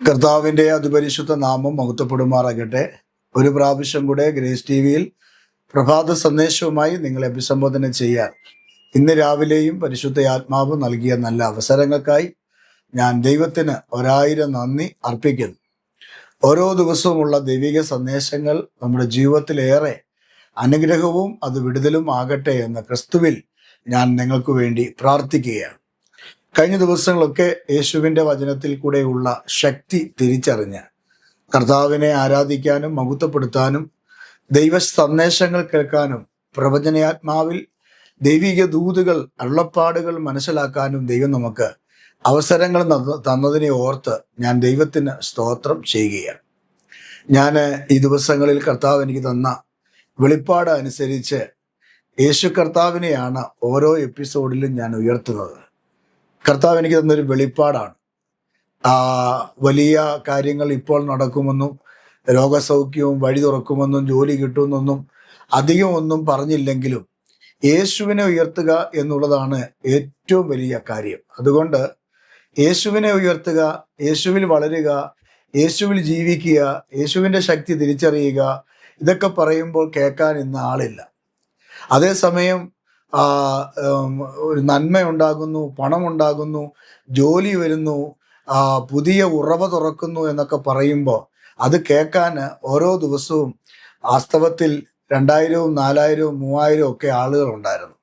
കർത്താവിൻ്റെ അതിപരിശുദ്ധ നാമം മഹത്വപ്പെടുമാറാകട്ടെ. ഒരു പ്രാവശ്യം കൂടെ ഗ്രേസ് ടി വിയിൽ പ്രഭാത സന്ദേശവുമായി നിങ്ങളെ അഭിസംബോധന ചെയ്യാൻ ഇന്ന് രാവിലെയും പരിശുദ്ധ ആത്മാവ് നൽകിയ നല്ല അവസരങ്ങൾക്കായി ഞാൻ ദൈവത്തിന് 1000 നന്ദി അർപ്പിക്കുന്നു. ഓരോ ദിവസവുമുള്ള ദൈവിക സന്ദേശങ്ങൾ നമ്മുടെ ജീവിതത്തിലേറെ അനുഗ്രഹവും അത് വിടുതലും ആകട്ടെ എന്ന് ക്രിസ്തുവിൽ ഞാൻ നിങ്ങൾക്ക് വേണ്ടി പ്രാർത്ഥിക്കുകയാണ്. കഴിഞ്ഞ ദിവസങ്ങളൊക്കെ യേശുവിൻ്റെ വചനത്തിൽ കൂടെയുള്ള ശക്തി തിരിച്ചറിഞ്ഞ് കർത്താവിനെ ആരാധിക്കാനും മഹത്വപ്പെടുത്താനും ദൈവ സന്ദേശങ്ങൾ കേൾക്കാനും പ്രവചനാത്മാവിൽ ദൈവിക ദൂതുകൾ അരുളപ്പാടുകൾ മനസ്സിലാക്കാനും ദൈവം നമുക്ക് അവസരങ്ങൾ തന്നതിനെ ഓർത്ത് ഞാൻ ദൈവത്തിന് സ്തോത്രം ചെയ്യുകയാണ്. ഞാൻ ഈ ദിവസങ്ങളിൽ കർത്താവ് എനിക്ക് തന്ന വെളിപ്പാട് അനുസരിച്ച് യേശു കർത്താവിനെയാണ് ഓരോ എപ്പിസോഡിലും ഞാൻ ഉയർത്തുന്നത്. കർത്താവ് എനിക്ക് തന്നൊരു വെളിപ്പാടാണ്. വലിയ കാര്യങ്ങൾ ഇപ്പോൾ നടക്കുമെന്നും രോഗസൗഖ്യവും വഴി തുറക്കുമെന്നും ജോലി കിട്ടുമെന്നൊന്നും അധികം ഒന്നും പറഞ്ഞില്ലെങ്കിലും യേശുവിനെ ഉയർത്തുക എന്നുള്ളതാണ് ഏറ്റവും വലിയ കാര്യം. അതുകൊണ്ട് യേശുവിനെ ഉയർത്തുക, യേശുവിൽ വളരുക, യേശുവിൽ ജീവിക്കുക, യേശുവിൻ്റെ ശക്തി തിരിച്ചറിയുക, ഇതൊക്കെ പറയുമ്പോൾ കേൾക്കാൻ ഇന്ന് ആളില്ല. അതേസമയം ഒരു നന്മയുണ്ടാകുന്നു, പണമുണ്ടാകുന്നു, ജോലി വരുന്നു, പുതിയ ഉറവ തുറക്കുന്നു എന്നൊക്കെ പറയുമ്പോൾ അത് കേൾക്കാൻ ഓരോ ദിവസവും വാസ്തവത്തിൽ 2000, 4000, 3000 ഒക്കെ ആളുകൾ ഉണ്ടായിരുന്നു.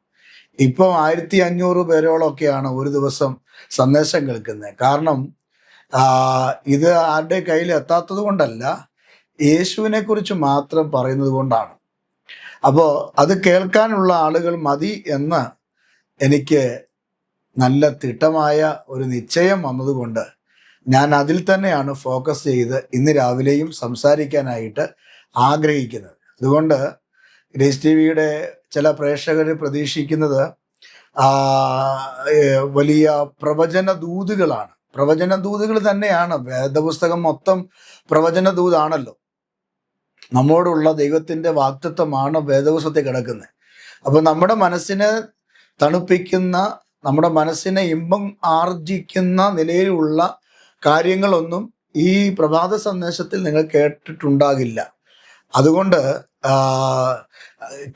ഇപ്പം 1500 പേരോളമൊക്കെയാണ് ഒരു ദിവസം സന്ദേശം കേൾക്കുന്നത്. കാരണം ഇത് ആരുടെ കയ്യിൽ എത്താത്തത് കൊണ്ടല്ല, യേശുവിനെ കുറിച്ച് മാത്രം പറയുന്നത് കൊണ്ടാണ്. അപ്പോൾ അത് കേൾക്കാനുള്ള ആളുകൾ മതി എന്ന് എനിക്ക് നല്ല തിട്ടമായ ഒരു നിശ്ചയം വന്നതുകൊണ്ട് ഞാൻ അതിൽ തന്നെയാണ് ഫോക്കസ് ചെയ്ത് ഇന്ന് രാവിലെയും സംസാരിക്കാനായിട്ട് ആഗ്രഹിക്കുന്നത്. അതുകൊണ്ട് ഗ്രേസ് ടി വിയുടെ ചില പ്രേക്ഷകർ പ്രതീക്ഷിക്കുന്നത് വലിയ പ്രവചന ദൂതുകളാണ്. പ്രവചന ദൂതുകൾ തന്നെയാണ്. വേദപുസ്തകം മൊത്തം പ്രവചന ദൂതാണല്ലോ. നമ്മോടുള്ള ദൈവത്തിൻ്റെ വാഗ്ദത്തമാണ് വേദപുസ്തകത്തിൽ കിടക്കുന്നത്. അപ്പൊ നമ്മുടെ മനസ്സിനെ തണുപ്പിക്കുന്ന, നമ്മുടെ മനസ്സിനെ ഇമ്പം ആർജിക്കുന്ന നിലയിലുള്ള കാര്യങ്ങളൊന്നും ഈ പ്രഭാത സന്ദേശത്തിൽ നിങ്ങൾ കേട്ടിട്ടുണ്ടാകില്ല. അതുകൊണ്ട്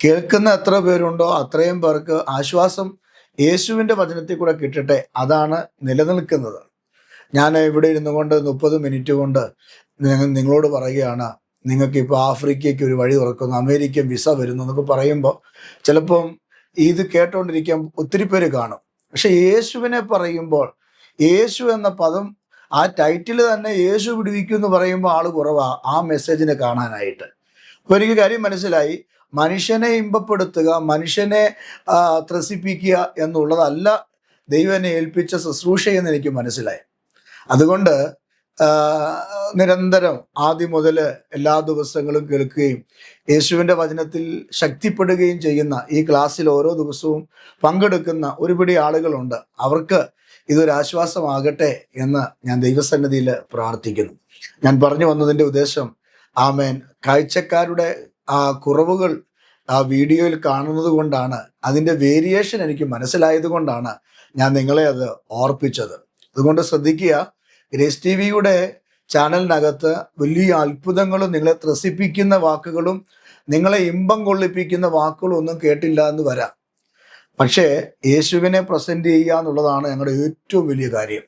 കേൾക്കുന്ന എത്ര പേരുണ്ടോ അത്രയും പേർക്ക് ആശ്വാസം യേശുവിൻ്റെ വചനത്തിൽ കൂടെ കിട്ടട്ടെ, അതാണ് നിലനിൽക്കുന്നത്. ഞാൻ ഇവിടെ ഇരുന്നു കൊണ്ട് 30 മിനിറ്റ് കൊണ്ട് നിങ്ങളോട് പറയുകയാണ്, നിങ്ങൾക്ക് ഇപ്പോൾ ആഫ്രിക്കയ്ക്ക് ഒരു വഴി തുറക്കുന്നു, അമേരിക്കൻ വിസ വരുന്നു എന്നൊക്കെ പറയുമ്പോൾ ചിലപ്പം ഇത് കേട്ടോണ്ടിരിക്കാൻ ഒത്തിരി പേര് കാണും. പക്ഷെ യേശുവിനെ പറയുമ്പോൾ, യേശു എന്ന പദം, ആ ടൈറ്റിൽ തന്നെ യേശു വിടുവിക്കും എന്ന് പറയുമ്പോൾ ആൾ കുറവാ ആ മെസ്സേജിനെ കാണാനായിട്ട്. അപ്പോൾ എനിക്ക് കാര്യം മനസ്സിലായി, മനുഷ്യനെ ഇമ്പപ്പെടുത്തുക, മനുഷ്യനെ ത്രസിപ്പിക്കുക എന്നുള്ളതല്ല ദൈവനെ ഏൽപ്പിച്ച ശുശ്രൂഷയെന്ന് എനിക്ക് മനസ്സിലായി. അതുകൊണ്ട് നിരന്തരം ആദ്യം മുതൽ എല്ലാ ദിവസങ്ങളും കേൾക്കുകയും യേശുവിൻ്റെ വചനത്തിൽ ശക്തിപ്പെടുകയും ചെയ്യുന്ന ഈ ക്ലാസ്സിൽ ഓരോ ദിവസവും പങ്കെടുക്കുന്ന ഒരുപിടി ആളുകളുണ്ട്. അവർക്ക് ഇതൊരു ആശ്വാസമാകട്ടെ എന്ന് ഞാൻ ദൈവസന്നിധിയിൽ പ്രാർത്ഥിക്കുന്നു. ഞാൻ പറഞ്ഞു വന്നതിൻ്റെ ഉദ്ദേശം, ആമേൻ, കാഴ്ചക്കാരുടെ കുറവുകൾ ആ വീഡിയോയിൽ കാണുന്നത് കൊണ്ടാണ്, അതിൻ്റെ വേരിയേഷൻ എനിക്ക് മനസ്സിലായത് കൊണ്ടാണ് ഞാൻ നിങ്ങളെ അത് ഓർപ്പിച്ചത്. അതുകൊണ്ട് ശ്രദ്ധിക്കുക, ഗ്രേസ് ടി വിയുടെ ചാനലിനകത്ത് വലിയ അത്ഭുതങ്ങളും നിങ്ങളെ ത്രസിപ്പിക്കുന്ന വാക്കുകളും നിങ്ങളെ ഇമ്പം കൊള്ളിപ്പിക്കുന്ന വാക്കുകളും ഒന്നും കേട്ടില്ല എന്ന് വരാം. പക്ഷേ യേശുവിനെ പ്രസന്റ് ചെയ്യുക എന്നുള്ളതാണ് ഞങ്ങളുടെ ഏറ്റവും വലിയ കാര്യം.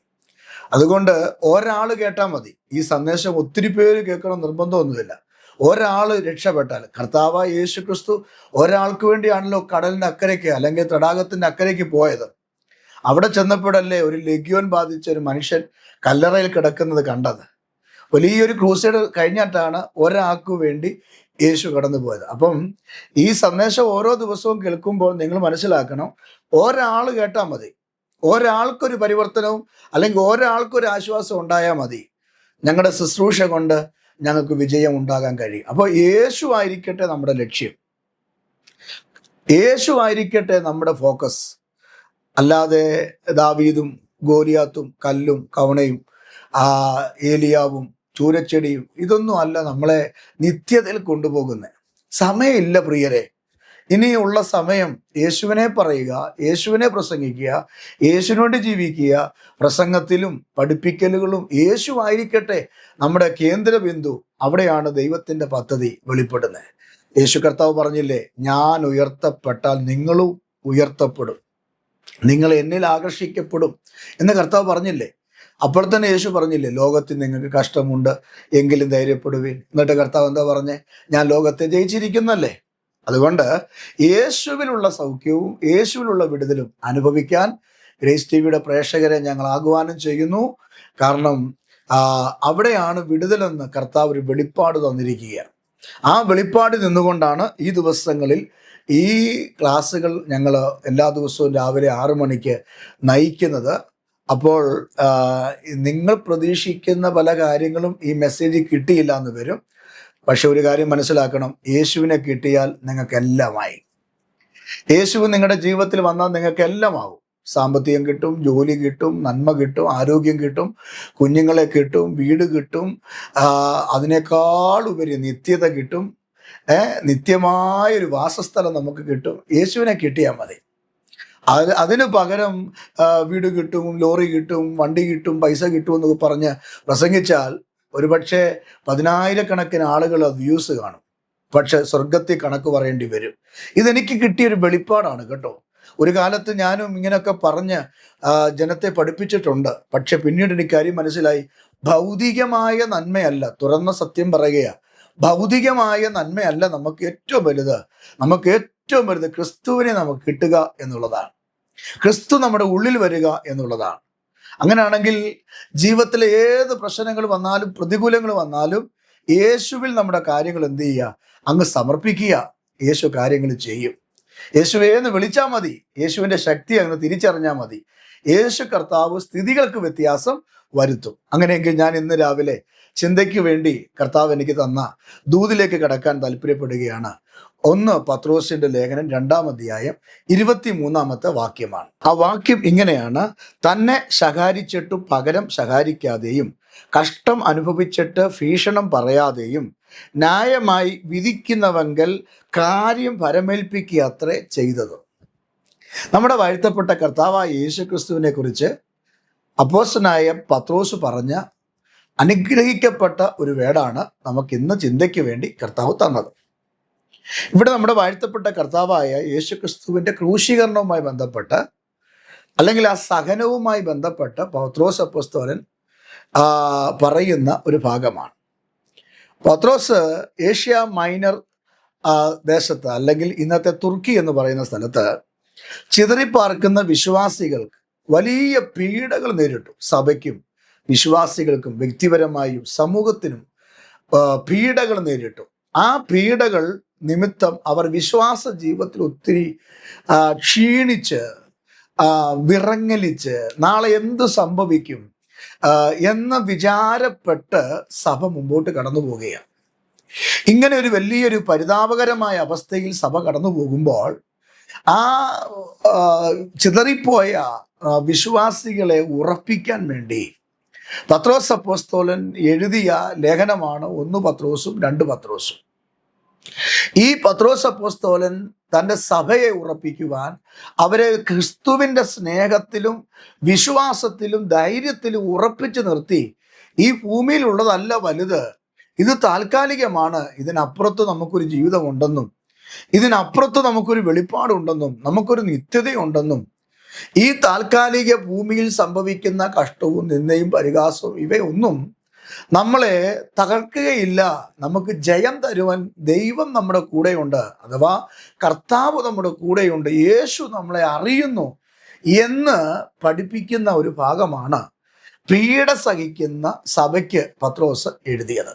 അതുകൊണ്ട് ഒരാൾ കേട്ടാൽ മതി. ഈ സന്ദേശം ഒത്തിരി പേര് കേൾക്കണം നിർബന്ധമൊന്നുമില്ല. ഒരാൾ രക്ഷപ്പെട്ടാൽ, കർത്താവായ യേശു ക്രിസ്തു ഒരാൾക്ക് വേണ്ടിയാണല്ലോ കടലിൻ്റെ അക്കരയ്ക്ക് അല്ലെങ്കിൽ തടാകത്തിൻ്റെ അക്കരയ്ക്ക് പോയത്. അവിടെ ചെന്നപ്പോഴല്ലേ ഒരു ലഗ്യോൻ ബാധിച്ച ഒരു മനുഷ്യൻ കല്ലറയിൽ കിടക്കുന്നത് കണ്ടത്. വലിയൊരു ക്രൂസൈഡ് കഴിഞ്ഞിട്ടാണ് ഒരാൾക്ക് വേണ്ടി യേശു കടന്നു പോയത്. അപ്പം ഈ സന്ദേശം ഓരോ ദിവസവും കേൾക്കുമ്പോൾ നിങ്ങൾ മനസ്സിലാക്കണം, ഒരാൾ കേട്ടാൽ മതി, ഒരാൾക്കൊരു പരിവർത്തനവും അല്ലെങ്കിൽ ഒരാൾക്കൊരു ആശ്വാസം ഉണ്ടായാൽ മതി, ഞങ്ങളുടെ ശുശ്രൂഷ കൊണ്ട് ഞങ്ങൾക്ക് വിജയം ഉണ്ടാകാൻ കഴിയും. അപ്പോൾ യേശു ആയിരിക്കട്ടെ നമ്മുടെ ലക്ഷ്യം, യേശു ആയിരിക്കട്ടെ നമ്മുടെ ഫോക്കസ്. അല്ലാതെ ദാവീദും ഗോലിയാത്തും കല്ലും കവണയും ഏലിയാവും ചൂരച്ചെടിയും ഇതൊന്നും അല്ല നമ്മളെ നിത്യതയിൽ കൊണ്ടുപോകുന്നത്. സമയമില്ല പ്രിയരെ. ഇനിയുള്ള സമയം യേശുവിനെ പറയുക, യേശുവിനെ പ്രസംഗിക്കുക, യേശുവിനോട് ജീവിക്കുക. പ്രസംഗത്തിലും പഠിപ്പിക്കലുകളും യേശു ആയിരിക്കട്ടെ നമ്മുടെ കേന്ദ്ര ബിന്ദു. അവിടെയാണ് ദൈവത്തിൻ്റെ പദ്ധതി വെളിപ്പെടുന്നത്. യേശു കർത്താവ് പറഞ്ഞില്ലേ, ഞാൻ ഉയർത്തപ്പെട്ടാൽ നിങ്ങളും ഉയർത്തപ്പെടും, നിങ്ങൾ എന്നിൽ ആകർഷിക്കപ്പെടും എന്ന് കർത്താവ് പറഞ്ഞില്ലേ. അപ്പോൾ തന്നെ യേശു പറഞ്ഞില്ലേ, ലോകത്തിൽ നിങ്ങൾക്ക് കഷ്ടമുണ്ട്, എങ്കിലും ധൈര്യപ്പെടുവീൻ. എന്നിട്ട് കർത്താവ് എന്താ പറഞ്ഞേ? ഞാൻ ലോകത്തെ ജയിച്ചിരിക്കുന്നല്ലേ. അതുകൊണ്ട് യേശുവിലുള്ള സൗഖ്യവും യേശുവിലുള്ള വിടുതലും അനുഭവിക്കാൻ ഗ്രേസ് ടിവിയുടെ പ്രേക്ഷകരെ ഞങ്ങൾ ആഹ്വാനം ചെയ്യുന്നു. കാരണം അവിടെയാണ് വിടുതലെന്ന് കർത്താവ് ഒരു വെളിപ്പാട് തന്നിരിക്കുകയാണ്. ആ വെളിപ്പാടിൽ നിന്നുകൊണ്ടാണ് ഈ ദിവസങ്ങളിൽ ഈ ക്ലാസ്സുകൾ ഞങ്ങൾ എല്ലാ ദിവസവും രാവിലെ 6 മണിക്ക് നയിക്കുന്നത്. അപ്പോൾ നിങ്ങൾ പ്രതീക്ഷിക്കുന്ന പല കാര്യങ്ങളും ഈ മെസ്സേജ് കിട്ടിയില്ല എന്ന് വരും. പക്ഷെ ഒരു കാര്യം മനസ്സിലാക്കണം, യേശുവിനെ കിട്ടിയാൽ നിങ്ങൾക്കെല്ലാമായി. യേശു നിങ്ങളുടെ ജീവിതത്തിൽ വന്നാൽ നിങ്ങൾക്കെല്ലാം ആവും. സാമ്പത്തികം കിട്ടും, ജോലി കിട്ടും, നന്മ കിട്ടും, ആരോഗ്യം കിട്ടും, കുഞ്ഞുങ്ങളെ കിട്ടും, വീട് കിട്ടും, അതിനേക്കാൾ ഉപരി നിത്യത കിട്ടും. നിത്യമായൊരു വാസസ്ഥലം നമുക്ക് കിട്ടും. യേശുവിനെ കിട്ടിയാൽ മതി. അതിന് പകരം വീട് കിട്ടും, ലോറി കിട്ടും, വണ്ടി കിട്ടും, പൈസ കിട്ടും എന്നൊക്കെ പറഞ്ഞ് പ്രസംഗിച്ചാൽ ഒരുപക്ഷെ 10,000-കണക്കിന് ആളുകൾ വ്യൂസ് കാണും. പക്ഷെ സ്വർഗത്തിൽ കണക്ക് പറയേണ്ടി വരും. ഇതെനിക്ക് കിട്ടിയൊരു വെളിപ്പാടാണ് കേട്ടോ. ഒരു കാലത്ത് ഞാനും ഇങ്ങനെയൊക്കെ പറഞ്ഞ് ജനത്തെ പഠിപ്പിച്ചിട്ടുണ്ട്. പക്ഷെ പിന്നീട് എനിക്ക് കാര്യം മനസ്സിലായി, ഭൗതികമായ നന്മയല്ല, തുറന്ന സത്യം പറയുക, ഭൗതികമായ നന്മയല്ല നമുക്ക് ഏറ്റവും വലുത്. നമുക്ക് ഏറ്റവും വലുത് ക്രിസ്തുവിനെ നമുക്ക് കിട്ടുക എന്നുള്ളതാണ്. ക്രിസ്തു നമ്മുടെ ഉള്ളിൽ വരിക എന്നുള്ളതാണ്. അങ്ങനെയാണെങ്കിൽ ജീവിതത്തിലെ ഏത് പ്രശ്നങ്ങൾ വന്നാലും പ്രതികൂലങ്ങൾ വന്നാലും യേശുവിൽ നമ്മുടെ കാര്യങ്ങൾ എന്ത് ചെയ്യുക? അങ്ങ് സമർപ്പിക്കുക. യേശു കാര്യങ്ങൾ ചെയ്യും. യേശുവേന്ന് വിളിച്ചാൽ മതി. യേശുവിൻ്റെ ശക്തി അങ്ങ് തിരിച്ചറിഞ്ഞാൽ മതി. യേശു കർത്താവ് സ്ഥിതികൾക്ക് വ്യത്യാസം വരുത്തും. അങ്ങനെയെങ്കിൽ ഞാൻ ഇന്ന് രാവിലെ ചിന്തയ്ക്ക് വേണ്ടി കർത്താവ് എനിക്ക് തന്ന ദൂതിലേക്ക് കടക്കാൻ താല്പര്യപ്പെടുകയാണ്. 1 പത്രോസിന്റെ ലേഖനം 2-ാം അധ്യായം 23-ാമത്തെ വാക്യമാണ്. ആ വാക്യം ഇങ്ങനെയാണ്: തന്നെ ശകാരിച്ചിട്ടും പകരം ശകാരിക്കാതെയും കഷ്ടം അനുഭവിച്ചിട്ട് ഭീഷണം പറയാതെയും ന്യായമായി വിധിക്കുന്നവങ്കൽ കാര്യം പരമേൽപ്പിക്കുകയത്രേ ചെയ്തത്. നമ്മുടെ വാഴ്ത്തപ്പെട്ട കർത്താവായ യേശു ക്രിസ്തുവിനെ കുറിച്ച് അപ്പോസ്തലനായ പത്രോസ് പറഞ്ഞ അനുഗ്രഹിക്കപ്പെട്ട ഒരു വേടാണ് നമുക്ക് ഇന്ന് ചിന്തയ്ക്ക് വേണ്ടി കർത്താവ് തന്നത്. ഇവിടെ നമ്മുടെ വാഴ്ത്തപ്പെട്ട കർത്താവായ യേശു ക്രിസ്തുവിൻ്റെ ക്രൂശീകരണവുമായി ബന്ധപ്പെട്ട്, അല്ലെങ്കിൽ ആ സഹനവുമായി ബന്ധപ്പെട്ട് പത്രോസ് അപ്പോസ്തലൻ പറയുന്ന ഒരു ഭാഗമാണ്. പത്രോസ് ഏഷ്യ മൈനർ ദേശത്ത്, അല്ലെങ്കിൽ ഇന്നത്തെ തുർക്കി എന്ന് പറയുന്ന സ്ഥലത്ത് ചിതറിപ്പാർക്കുന്ന വിശ്വാസികൾക്ക് വലിയ പീഡകൾ നേരിട്ടു. സഭയ്ക്കും വിശ്വാസികൾക്കും വ്യക്തിപരമായും സമൂഹത്തിനും പീഡകൾ നേരിട്ടു. ആ പീഡകൾ നിമിത്തം അവർ വിശ്വാസ ജീവിതത്തിൽ ഒത്തിരി ക്ഷീണിച്ച് വിറങ്ങലിച്ച് നാളെ എന്ത് സംഭവിക്കും എന്ന് വിചാരപ്പെട്ട് സഭ മുമ്പോട്ട് കടന്നു പോവുകയാണ്. ഇങ്ങനെ ഒരു വലിയൊരു പരിതാപകരമായ അവസ്ഥയിൽ സഭ കടന്നു പോകുമ്പോൾ ആ ചിതറിപ്പോയ വിശ്വാസികളെ ഉറപ്പിക്കാൻ വേണ്ടി പത്രോസ് അപ്പോസ്തലൻ എഴുതിയ ലേഖനമാണ് 1 പത്രോസും 2 പത്രോസും. ഈ പത്രോസ് അപ്പോസ്തലൻ തൻ്റെ സഭയെ ഉറപ്പിക്കുവാൻ, അവരെ ക്രിസ്തുവിൻ്റെ സ്നേഹത്തിലും വിശ്വാസത്തിലും ധൈര്യത്തിലും ഉറപ്പിച്ചു നിർത്തി, ഈ ഭൂമിയിലുള്ളതല്ല വലുത്, ഇത് താൽക്കാലികമാണ്, ഇതിനപ്പുറത്ത് നമുക്കൊരു ജീവിതമുണ്ടെന്നും ഇതിനപ്പുറത്ത് നമുക്കൊരു വെളിപ്പാടുണ്ടെന്നും നമുക്കൊരു നിത്യതയുണ്ടെന്നും ഈ താൽക്കാലിക ഭൂമിയിൽ സംഭവിക്കുന്ന കഷ്ടവും നിന്ദയും പരിഹാസവും ഇവയൊന്നും നമ്മളെ തകർക്കുകയില്ല. നമുക്ക് ജയം തരുവാൻ ദൈവം നമ്മുടെ കൂടെയുണ്ട്, അഥവാ കർത്താവ് നമ്മുടെ കൂടെയുണ്ട്, യേശു നമ്മളെ അറിയുന്നു എന്ന് പഠിപ്പിക്കുന്ന ഒരു ഭാഗമാണ് പീഡ സഹിക്കുന്ന സഭയ്ക്ക് പത്രോസ് എഴുതിയത്.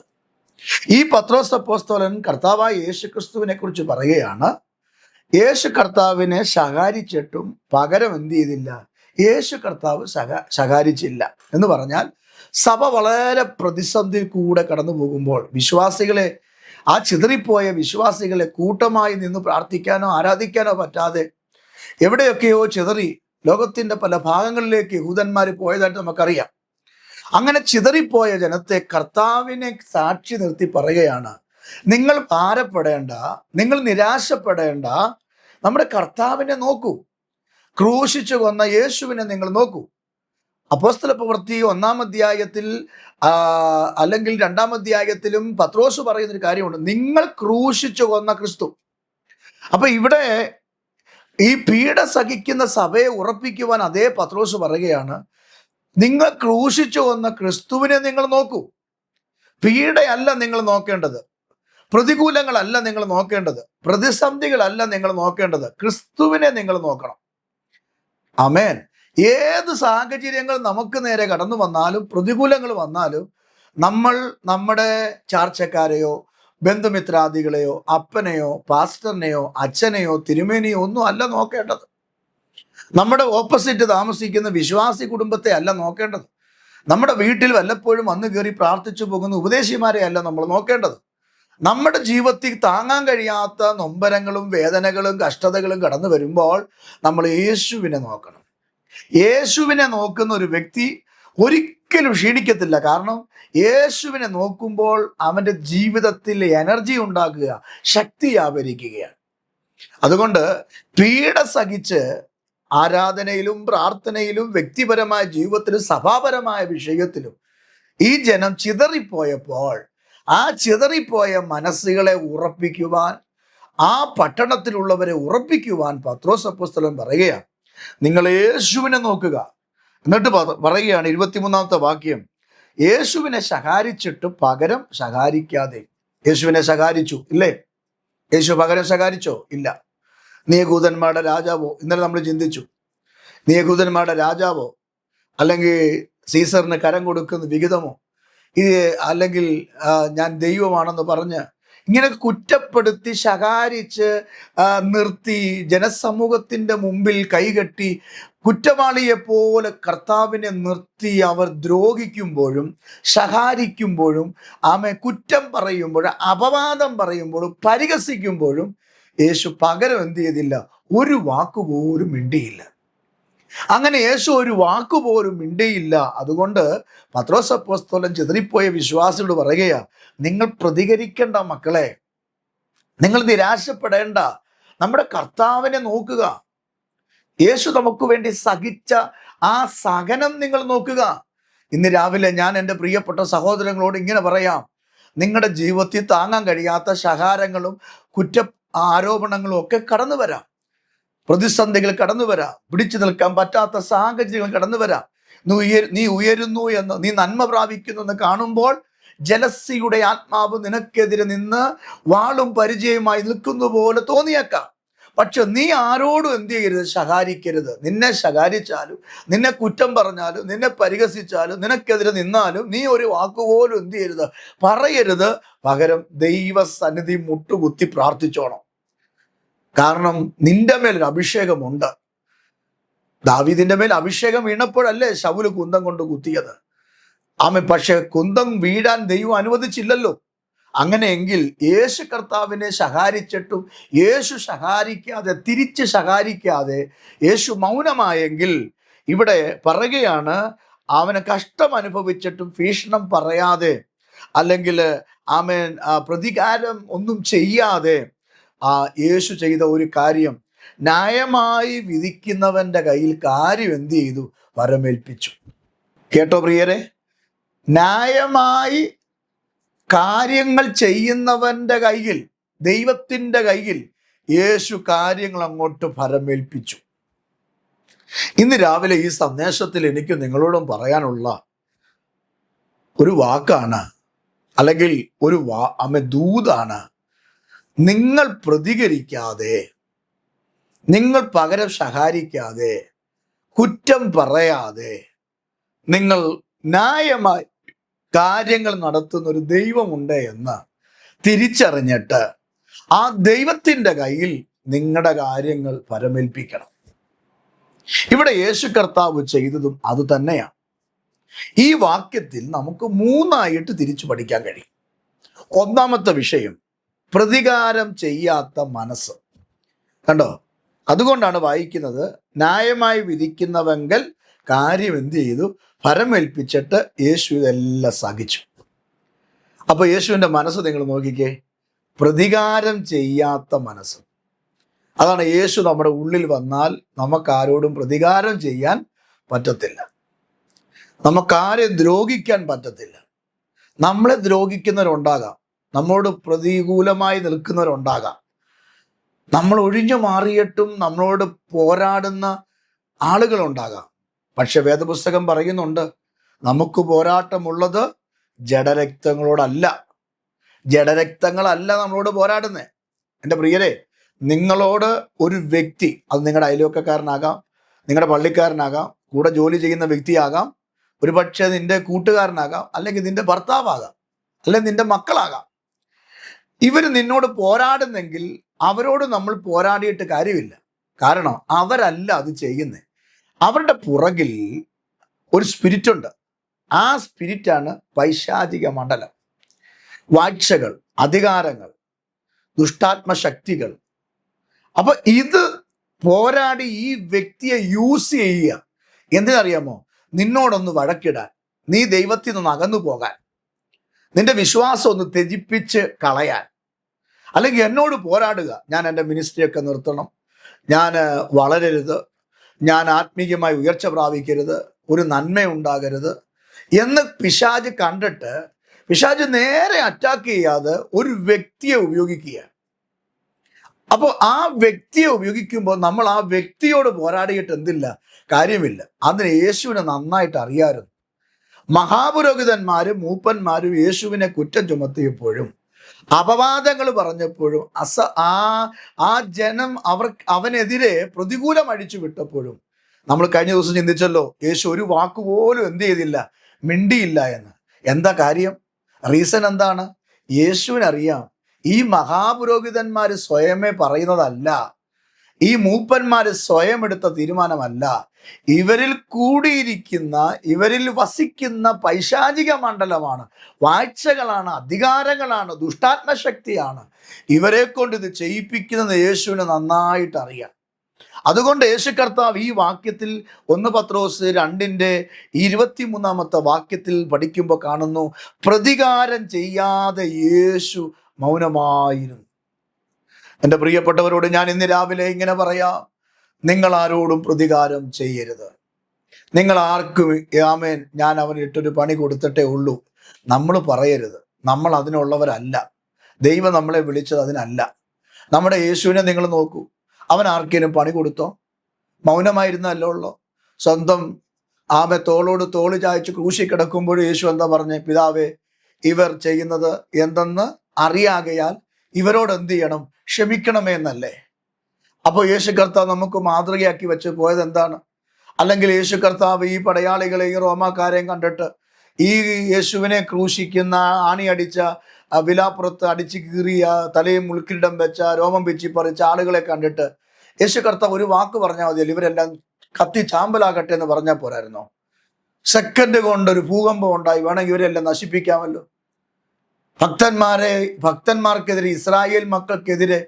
ഈ പത്രോസ് അപ്പോസ്തലൻ കർത്താവായ യേശു ക്രിസ്തുവിനെ കുറിച്ച് പറയുകയാണ്. യേശു കർത്താവിനെ ശകാരിച്ചിട്ടും പകരം എന്ത് ചെയ്തില്ല? യേശു കർത്താവ് ശകാരിച്ചില്ല എന്ന് പറഞ്ഞാൽ, സഭ വളരെ പ്രതിസന്ധിയിൽ കൂടെ കടന്നു പോകുമ്പോൾ വിശ്വാസികളെ, ആ ചിതറിപ്പോയ വിശ്വാസികളെ കൂട്ടമായി നിന്ന് പ്രാർത്ഥിക്കാനോ ആരാധിക്കാനോ പറ്റാതെ എവിടെയൊക്കെയോ ചിതറി ലോകത്തിൻ്റെ പല ഭാഗങ്ങളിലേക്ക് യഹൂദന്മാർ പോയതായിട്ട് നമുക്കറിയാം. അങ്ങനെ ചിതറിപ്പോയ ജനത്തെ കർത്താവിനെ സാക്ഷി നിർത്തി പറയുകയാണ്, നിങ്ങൾ ഭാരപ്പെടേണ്ട, നിങ്ങൾ നിരാശപ്പെടേണ്ട, നമ്മുടെ കർത്താവിനെ നോക്കൂ. ക്രൂശിച്ചു കൊന്ന യേശുവിനെ നിങ്ങൾ നോക്കൂ. അപ്പോസ്തല പ്രവൃത്തി 1-ാം അധ്യായത്തിൽ അല്ലെങ്കിൽ 2-ാം അധ്യായത്തിലും പത്രോസ് പറയുന്നൊരു കാര്യമുണ്ട്, നിങ്ങൾ ക്രൂശിച്ചു കൊന്ന ക്രിസ്തു. അപ്പൊ ഇവിടെ ഈ പീഡ സഹിക്കുന്ന സഭയെ ഉറപ്പിക്കുവാൻ അതേ പത്രോസ് പറയുകയാണ്, നിങ്ങൾ ക്രൂശിച്ചു കൊന്ന ക്രിസ്തുവിനെ നിങ്ങൾ നോക്കൂ. പീഡയല്ല നിങ്ങൾ നോക്കേണ്ടത്, പ്രതികൂലങ്ങളല്ല നിങ്ങൾ നോക്കേണ്ടത്, പ്രതിസന്ധികളല്ല നിങ്ങൾ നോക്കേണ്ടത്, ക്രിസ്തുവിനെ നിങ്ങൾ നോക്കണം. ആമേൻ. ഏത് സാഹചര്യങ്ങൾ നമുക്ക് നേരെ കടന്നു വന്നാലും, പ്രതികൂലങ്ങൾ വന്നാലും, നമ്മൾ നമ്മുടെ ചാർച്ചക്കാരെയോ ബന്ധുമിത്രാദികളെയോ അപ്പനെയോ പാസ്റ്ററിനെയോ അച്ഛനെയോ തിരുമേനിയോ ഒന്നും അല്ല നോക്കേണ്ടത്. നമ്മുടെ ഓപ്പോസിറ്റ് താമസിക്കുന്ന വിശ്വാസി കുടുംബത്തെ അല്ല നോക്കേണ്ടത്. നമ്മുടെ വീട്ടിൽ വല്ലപ്പോഴും വന്നു കയറി പ്രാർത്ഥിച്ചു പോകുന്ന ഉപദേശിമാരെ അല്ല നമ്മൾ നോക്കേണ്ടത്. നമ്മുടെ ജീവിതത്തിൽ താങ്ങാൻ കഴിയാത്ത നൊമ്പരങ്ങളും വേദനകളും കഷ്ടതകളും കടന്നു വരുമ്പോൾ നമ്മൾ യേശുവിനെ നോക്കണം. യേശുവിനെ നോക്കുന്ന ഒരു വ്യക്തി ഒരിക്കലും ക്ഷീണിക്കത്തില്ല. കാരണം യേശുവിനെ നോക്കുമ്പോൾ അവൻ്റെ ജീവിതത്തിൽ എനർജി ഉണ്ടാക്കുക, ശക്തി ആവരിക്കുകയാണ്. അതുകൊണ്ട് പീഡ സഹിച്ച് ആരാധനയിലും പ്രാർത്ഥനയിലും വ്യക്തിപരമായ ജീവിതത്തിലും സഭാപരമായ വിഷയത്തിലും ഈ ജനം ചിതറിപ്പോയപ്പോൾ ആ ചിതറിപ്പോയ മനസ്സുകളെ ഉറപ്പിക്കുവാൻ, ആ പട്ടണത്തിലുള്ളവരെ ഉറപ്പിക്കുവാൻ പത്രോസ് അപ്പോസ്തലൻ പറയുകയാണ്, നിങ്ങൾ യേശുവിനെ നോക്കുക. എന്നിട്ട് പറയുകയാണ് 23-ാമത്തെ വാക്യം, യേശുവിനെ ശകാരിച്ചിട്ട് പകരം ശകാരിക്കാതെ. യേശുവിനെ ശകാരിച്ചു ഇല്ലേ? യേശു പകരം ശകാരിച്ചോ? ഇല്ല. നീ യഹൂദന്മാരുടെ രാജാവോ? ഇന്നലെ നമ്മൾ ചിന്തിച്ചു. നീ യഹൂദന്മാരുടെ രാജാവോ, അല്ലെങ്കിൽ സീസറിന് കരം കൊടുക്കുന്ന വിഹിതമോ, അല്ലെങ്കിൽ ഞാൻ ദൈവമാണെന്ന് പറഞ്ഞ് ഇങ്ങനെ കുറ്റപ്പെടുത്തി ശകാരിച്ച് നിർത്തി ജനസമൂഹത്തിൻ്റെ മുമ്പിൽ കൈകെട്ടി കുറ്റവാളിയെപ്പോലെ കർത്താവിനെ നിർത്തി അവർ ദ്രോഹിക്കുമ്പോഴും ശകാരിക്കുമ്പോഴും കുറ്റം പറയുമ്പോഴും അപവാദം പറയുമ്പോഴും പരിഹസിക്കുമ്പോഴും യേശു പകരം എന്ത് ചെയ്തില്ല? ഒരു വാക്കുപോലും മിണ്ടിയില്ല. അങ്ങനെ യേശു ഒരു വാക്കുപോലും മിണ്ടിയില്ല. അതുകൊണ്ട് പത്രോസ് അപ്പോസ്തലൻ ചിതറിപ്പോയ വിശ്വാസികളോട് പറയുകയാ, നിങ്ങൾ പ്രതികരിക്കേണ്ട മക്കളെ, നിങ്ങൾ നിരാശപ്പെടേണ്ട, നമ്മുടെ കർത്താവിനെ നോക്കുക. യേശു നമുക്ക് വേണ്ടി സഹിച്ച ആ സഹനം നിങ്ങൾ നോക്കുക. ഇന്ന് രാവിലെ ഞാൻ എൻ്റെ പ്രിയപ്പെട്ട സഹോദരങ്ങളോട് ഇങ്ങനെ പറയാം, നിങ്ങളുടെ ജീവിതത്തിൽ താങ്ങാൻ കഴിയാത്ത ശകാരങ്ങളും ആരോപണങ്ങളും ഒക്കെ കടന്നു വരാം, പ്രതിസന്ധികൾ കടന്നു വരാം, പിടിച്ചു നിൽക്കാൻ പറ്റാത്ത സാഹചര്യങ്ങൾ കടന്നു വരാം. നീ ഉയരുന്നു എന്ന്, നീ നന്മ പ്രാപിക്കുന്നു എന്ന് കാണുമ്പോൾ ജലസിയുടെ ആത്മാവ് നിനക്കെതിരെ നിന്ന് വാളും പരിചയമായി നിൽക്കുന്ന പോലെ തോന്നിയേക്കാം. പക്ഷെ നീ ആരോടും എന്ത് ചെയ്യരുത്? ശകാരിക്കരുത്. നിന്നെ ശകാരിച്ചാലും, നിന്നെ കുറ്റം പറഞ്ഞാലും, നിന്നെ പരിഹസിച്ചാലും, നിനക്കെതിരെ നിന്നാലും നീ ഒരു വാക്കുപോലും എന്ത് ചെയ്യരുത്? പറയരുത്. പകരം ദൈവസന്നിധി മുട്ടുകുത്തി പ്രാർത്ഥിച്ചോണം. കാരണം നിന്റെ മേലൊരു അഭിഷേകമുണ്ട്. ദാവീദിന്റെ മേൽ അഭിഷേകം വീണപ്പോഴല്ലേ ശൗല് കുന്തം കൊണ്ട് കുത്തിയത്? പക്ഷെ കുന്തം വീഴാൻ ദൈവം അനുവദിച്ചില്ലല്ലോ. അങ്ങനെയെങ്കിൽ യേശു കർത്താവിനെ ശകാരിച്ചിട്ടും യേശു ശകാരിക്കാതെ, തിരിച്ച് ശകാരിക്കാതെ യേശു മൗനമായെങ്കിൽ ഇവിടെ പറയുകയാണ്, അവന് കഷ്ടം അനുഭവിച്ചിട്ടും ഭീഷണം പറയാതെ, അല്ലെങ്കിൽ പ്രതികാരം ഒന്നും ചെയ്യാതെ യേശു ചെയ്ത ഒരു കാര്യം, ന്യായമായി വിധിക്കുന്നവന്റെ കയ്യിൽ കാര്യം എന്ത് ചെയ്തു? വരമേൽപ്പിച്ചു. കേട്ടോ പ്രിയരെ? ന്യായമായി കാര്യങ്ങൾ ചെയ്യുന്നവന്റെ കയ്യിൽ, ദൈവത്തിൻ്റെ കയ്യിൽ യേശു കാര്യങ്ങൾ അങ്ങോട്ട് ഫലമേൽപ്പിച്ചു. ഇന്ന് രാവിലെ ഈ സന്ദേശത്തിൽ എനിക്ക് നിങ്ങളോടും പറയാനുള്ള ഒരു വാക്കാണ്, അല്ലെങ്കിൽ ഒരു ദൂതാണ്. നിങ്ങൾ പ്രതികരിക്കാതെ, നിങ്ങൾ പകരം ശകാരിക്കാതെ, കുറ്റം പറയാതെ, നിങ്ങൾ ന്യായമായി കാര്യങ്ങൾ നടത്തുന്ന ഒരു ദൈവമുണ്ട് എന്ന് തിരിച്ചറിഞ്ഞിട്ട് ആ ദൈവത്തിൻ്റെ കയ്യിൽ നിങ്ങളുടെ കാര്യങ്ങൾ പരമേൽപ്പിക്കണം. ഇവിടെ യേശു കർത്താവ് ചെയ്തതും അത് തന്നെയാണ്. ഈ വാക്യത്തിൽ നമുക്ക് 3ആയിട്ട് തിരിച്ചു പഠിക്കാൻ കഴിയും. ഒന്നാമത്തെ വിഷയം, പ്രതികാരം ചെയ്യാത്ത മനസ്സ്. കണ്ടോ? അതുകൊണ്ടാണ് വായിക്കുന്നത്, ന്യായമായി വിധിക്കുന്നവെങ്കിൽ കാര്യം എന്ത് ചെയ്തു? ഫലമേൽപ്പിച്ചിട്ട് യേശു ഇതെല്ലാം സഹിച്ചു. അപ്പൊ യേശുവിൻ്റെ മനസ്സ് നിങ്ങൾ നോക്കിക്കേ, പ്രതികാരം ചെയ്യാത്ത മനസ്സ്. അതാണ് യേശു നമ്മുടെ ഉള്ളിൽ വന്നാൽ നമുക്കാരോടും പ്രതികാരം ചെയ്യാൻ പറ്റത്തില്ല, നമുക്കാരെ ദ്രോഹിക്കാൻ പറ്റത്തില്ല. നമ്മളെ ദ്രോഹിക്കുന്നവരുണ്ടാകാം, നമ്മോട് പ്രതികൂലമായി നിൽക്കുന്നവരുണ്ടാകാം, നമ്മൾ ഒഴിഞ്ഞു മാറിയിട്ടും നമ്മളോട് പോരാടുന്ന ആളുകളുണ്ടാകാം. പക്ഷെ വേദപുസ്തകം പറയുന്നുണ്ട്, നമുക്ക് പോരാട്ടമുള്ളത് ജഡരക്തങ്ങളോടല്ല. ജഡരക്തങ്ങളല്ല നമ്മളോട് പോരാടുന്നത്. എൻ്റെ പ്രിയരെ, നിങ്ങളോട് ഒരു വ്യക്തി, അത് നിങ്ങളുടെ അയൽവക്കക്കാരനാകാം, നിങ്ങളുടെ പള്ളിക്കാരനാകാം, കൂടെ ജോലി ചെയ്യുന്ന വ്യക്തിയാകാം, ഒരു പക്ഷേ നിന്റെ കൂട്ടുകാരനാകാം, അല്ലെങ്കിൽ നിന്റെ ഭർത്താവാകാം, അല്ലെങ്കിൽ നിന്റെ മക്കളാകാം. ഇവർ നിന്നോട് പോരാടുന്നെങ്കിൽ അവരോട് നമ്മൾ പോരാടിയിട്ട് കാര്യമില്ല. കാരണം അവരല്ല അത് ചെയ്യുന്നത്. അവരുടെ പുറകിൽ ഒരു സ്പിരിറ്റ് ഉണ്ട്. ആ സ്പിരിറ്റാണ് പൈശാചിക മണ്ഡലം, വാഴ്ചകൾ, അധികാരങ്ങൾ, ദുഷ്ടാത്മശക്തികൾ. അപ്പൊ ഇത് പോരാടി ഈ വ്യക്തിയെ യൂസ് ചെയ്യുക. എന്തിനറിയാമോ? നിന്നോടൊന്ന് വഴക്കിടാൻ, നീ ദൈവത്തിൽ നിന്ന് അകന്നു പോകാൻ, നിന്റെ വിശ്വാസം ഒന്ന് ത്യജിപ്പിച്ച് കളയാൻ, അല്ലെങ്കിൽ എന്നോട് പോരാടുക. ഞാൻ എൻ്റെ മിനിസ്ട്രിയൊക്കെ നിർത്തണം, ഞാൻ വളരരുത്, ഞാൻ ആത്മീയമായി ഉയർച്ച പ്രാപിക്കരുത്, ഒരു നന്മയുണ്ടാകരുത് എന്ന് പിശാച് കണ്ടിട്ട് പിശാച് നേരെ അറ്റാക്ക് ചെയ്യാതെ ഒരു വ്യക്തിയെ ഉപയോഗിക്കുക. അപ്പോൾ ആ വ്യക്തിയെ ഉപയോഗിക്കുമ്പോൾ നമ്മൾ ആ വ്യക്തിയോട് പോരാടിയിട്ട് എന്തില്ല, കാര്യമില്ല. അതിന് യേശുവിനെ നന്നായിട്ട് അറിയാമായിരുന്നു. മഹാപുരോഹിതന്മാരും മൂപ്പന്മാരും യേശുവിനെ കുറ്റം ചുമത്തിയപ്പോഴും അപവാദങ്ങൾ പറഞ്ഞപ്പോഴും ആ ജനം അവനെതിരെ പ്രതികൂലം അടിച്ചു വിട്ടപ്പോഴും നമ്മൾ കഴിഞ്ഞ ദിവസം ചിന്തിച്ചല്ലോ, യേശു ഒരു വാക്കുപോലും എന്ത് ചെയ്തില്ല, മിണ്ടിയില്ല എന്ന്. എന്താ കാര്യം? റീസൺ എന്താണ്? യേശുവിനറിയാം, ഈ മഹാപുരോഹിതന്മാർ സ്വയമേ പറയുന്നതല്ല, ഈ മൂപ്പന്മാർ സ്വയം എടുത്ത തീരുമാനമല്ല, ഇവരിൽ കൂടിയിരിക്കുന്ന, ഇവരിൽ വസിക്കുന്ന പൈശാചിക മണ്ഡലമാണ്, വാഴ്ചകളാണ്, അധികാരങ്ങളാണ്, ദുഷ്ടാത്മശക്തിയാണ് ഇവരെ കൊണ്ട് ഇത് ചെയ്യിപ്പിക്കുന്നത് യേശുവിന് നന്നായിട്ട് അറിയാം. അതുകൊണ്ട് യേശു കർത്താവ് ഈ വാക്യത്തിൽ 1 പത്രോസ് 2:23 വാക്യത്തിൽ പഠിക്കുമ്പോൾ കാണുന്നു, പ്രതികാരം ചെയ്യാതെ യേശു മൗനമായിരുന്നു. എൻ്റെ പ്രിയപ്പെട്ടവരോട് ഞാൻ ഇന്ന് രാവിലെ ഇങ്ങനെ പറയാം, നിങ്ങൾ ആരോടും പ്രതികാരം ചെയ്യരുത്. നിങ്ങൾ ആർക്കും ആമേൻ ഞാൻ അവനിട്ടൊരു പണി കൊടുത്തിട്ടേ ഉള്ളൂ നമ്മൾ പറയരുത്. നമ്മൾ അതിനുള്ളവരല്ല. ദൈവം നമ്മളെ വിളിച്ചത് അതിനല്ല. നമ്മുടെ യേശുവിനെ നിങ്ങൾ നോക്കൂ, അവൻ ആർക്കേലും പണി കൊടുത്തോ? മൗനമായിരുന്നല്ലോ ഉള്ളോ. സ്വന്തം തോളോട് തോള് ചായച്ച് ക്രൂശി കിടക്കുമ്പോൾ യേശു എന്താ പറഞ്ഞേ? പിതാവേ, ഇവർ ചെയ്യുന്നത് എന്തെന്ന് അറിയാകയാൽ ഇവരോട് എന്ത് ചെയ്യണം? ക്ഷമിക്കണമേ എന്നല്ലേ. അപ്പോൾ യേശു കർത്താവ് നമുക്ക് മാതൃകയാക്കി വെച്ച് പോയത് എന്താണ്? അല്ലെങ്കിൽ യേശു കർത്താവ് ഈ പടയാളികളെയും റോമാക്കാരെയും കണ്ടിട്ട് ഈ യേശുവിനെ ക്രൂശിക്കുന്ന, ആണിയടിച്ച, വിലാപ്പുറത്ത് അടിച്ചു കീറിയ, തലയും മുൾക്കിരീടം വെച്ച, രോമം പിച്ചി പറിച്ച ആളുകളെ കണ്ടിട്ട് യേശു കർത്താവ് ഒരു വാക്ക് പറഞ്ഞാൽ മതിയല്ലോ, ഇവരെല്ലാം കത്തി ചാമ്പലാകട്ടെ എന്ന് പറഞ്ഞാൽ പോരായിരുന്നോ? സെക്കൻഡ് കൊണ്ട് ഒരു ഭൂകമ്പം ഉണ്ടായി വേണമെങ്കിൽ ഇവരെല്ലാം നശിപ്പിക്കാമല്ലോ. ഭക്തന്മാർക്കെതിരെ, ഇസ്രായേൽ മക്കൾക്കെതിരെ